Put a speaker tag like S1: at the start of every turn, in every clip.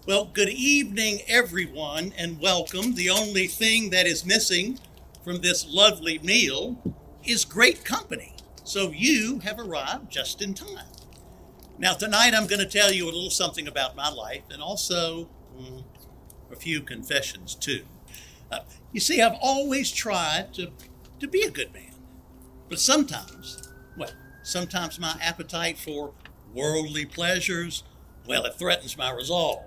S1: Well, good evening, everyone, and welcome. The only thing that is missing from this lovely meal is great company. So you have arrived just in time. Now, tonight I'm going to tell you a little something about my life and also a few confessions, too. You see, I've always tried to be a good man. But sometimes my appetite for worldly pleasures, it threatens my resolve.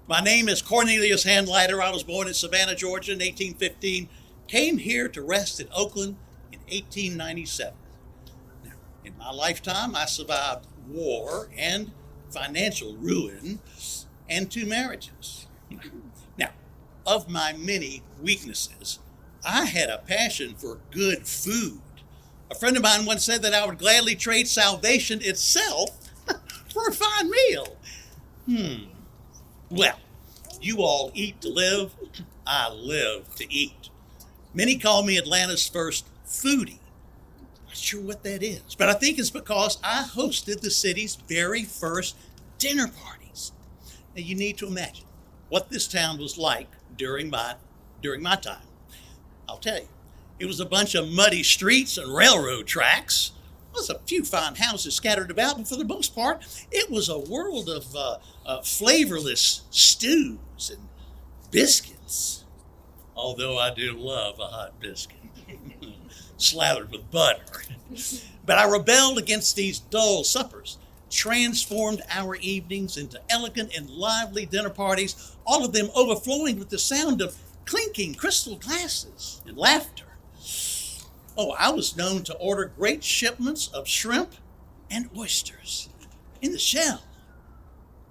S1: My name is Cornelius Hanleiter. I was born in Savannah, Georgia in 1815, came here to rest in Oakland in 1897. Now, in my lifetime, I survived war and financial ruin and 2 marriages. Now, of my many weaknesses, I had a passion for good food. A friend of mine once said that I would gladly trade salvation itself for a fine meal. Well, you all eat to live. I live to eat. Many call me Atlanta's first foodie. Not sure what that is, but I think it's because I hosted the city's very first dinner parties. Now, you need to imagine what this town was like during my time. I'll tell you. It was a bunch of muddy streets and railroad tracks. There was a few fine houses scattered about, but for the most part, it was a world of flavorless stews and biscuits. Although I do love a hot biscuit, slathered with butter. But I rebelled against these dull suppers, transformed our evenings into elegant and lively dinner parties, all of them overflowing with the sound of clinking crystal glasses and laughter. Oh, I was known to order great shipments of shrimp and oysters in the shell.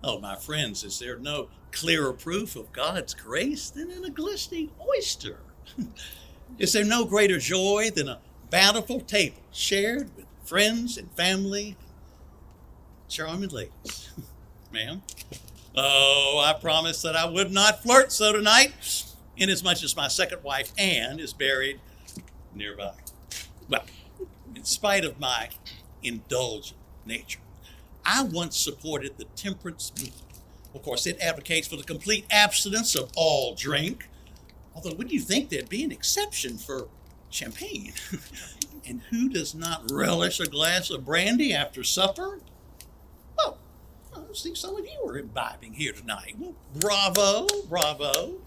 S1: Oh, my friends, is there no clearer proof of God's grace than in a glistening oyster? Is there no greater joy than a bountiful table shared with friends and family? Charming ladies. Ma'am? Oh, I promised that I would not flirt so tonight, inasmuch as my second wife, Anne, is buried nearby. Well, in spite of my indulgent nature, I once supported the temperance movement. Of course, it advocates for the complete abstinence of all drink, although wouldn't you think there'd be an exception for champagne? And who does not relish a glass of brandy after supper? Oh, I see some of you are imbibing here tonight. Well, bravo, bravo.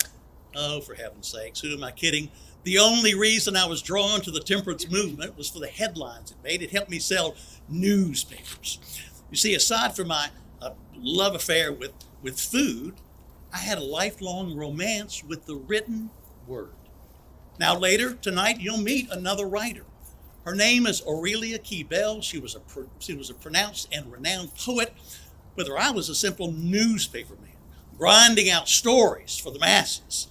S1: Oh, for heaven's sakes, who am I kidding? The only reason I was drawn to the temperance movement was for the headlines it made. It helped me sell newspapers. You see, aside from my love affair with food, I had a lifelong romance with the written word. Now later tonight, you'll meet another writer. Her name is Aurelia Keybell. She was a pronounced and renowned poet, whether I was a simple newspaper man, grinding out stories for the masses.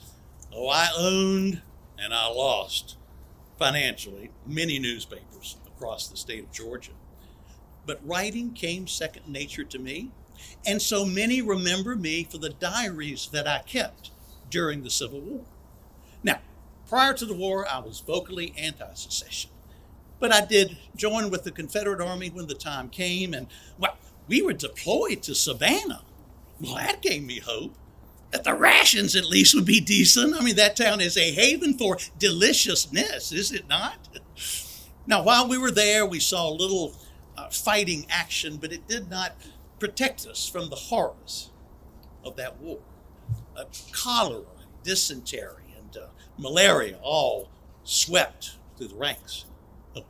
S1: Oh, I owned and I lost, financially, many newspapers across the state of Georgia. But writing came second nature to me, and so many remember me for the diaries that I kept during the Civil War. Now, prior to the war, I was vocally anti-secession, but I did join with the Confederate Army when the time came, and, we were deployed to Savannah. Well, that gave me hope that the rations at least would be decent. I mean, that town is a haven for deliciousness, is it not? Now, while we were there, we saw little fighting action, but it did not protect us from the horrors of that war. Cholera, dysentery, and malaria all swept through the ranks.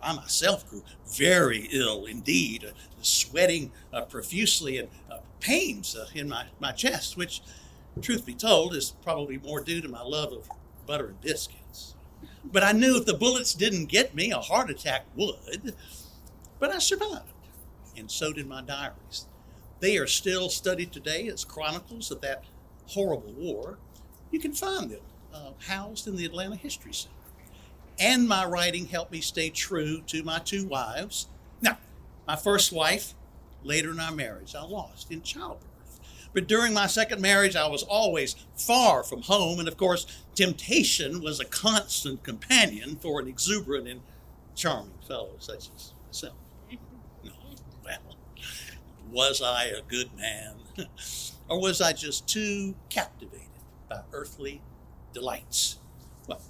S1: I myself grew very ill indeed, sweating profusely and pains in my chest, which, truth be told, is probably more due to my love of butter and biscuits. But I knew if the bullets didn't get me, a heart attack would. But I survived, and so did my diaries. They are still studied today as chronicles of that horrible war. You can find them housed in the Atlanta History Center. And my writing helped me stay true to my 2 wives. Now, my first wife, later in our marriage, I lost in childbirth. But during my second marriage, I was always far from home. And of course, temptation was a constant companion for an exuberant and charming fellow such as myself. No, well, was I a good man? Or was I just too captivated by earthly delights? Well,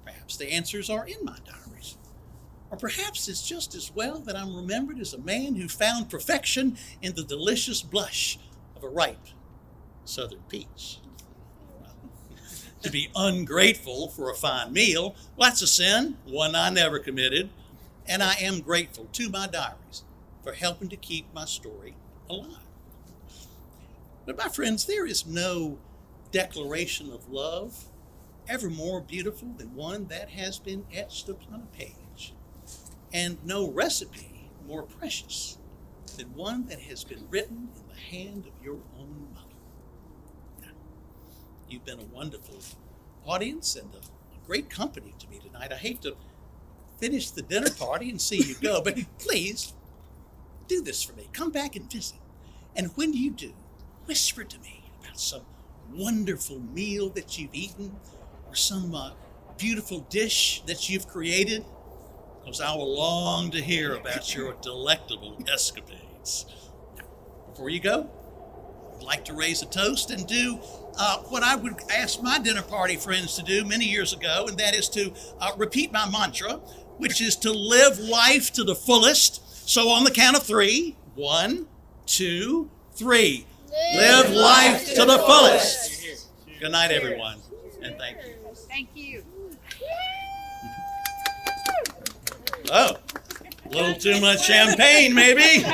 S1: perhaps the answers are in my diaries. Or perhaps it's just as well that I'm remembered as a man who found perfection in the delicious blush of a ripe southern peach. To be ungrateful for a fine meal, well, that's a sin, one I never committed, and I am grateful to my diaries for helping to keep my story alive. But my friends, there is no declaration of love ever more beautiful than one that has been etched upon a page, and no recipe more precious than one that has been written in the hand of your own mother. You've been a wonderful audience and a great company to me tonight. I hate to finish the dinner party and see you go, but please do this for me. Come back and visit. And when you do, whisper to me about some wonderful meal that you've eaten or some beautiful dish that you've created, because I will long to hear about your delectable escapades. Before you go, I'd like to raise a toast and do what I would ask my dinner party friends to do many years ago, and that is to repeat my mantra, which is to live life to the fullest. So on the count of 3, 1, 2, 3. Live life to the fullest. Good night, everyone, and thank you.
S2: Thank you.
S1: Oh, a little too much champagne, maybe.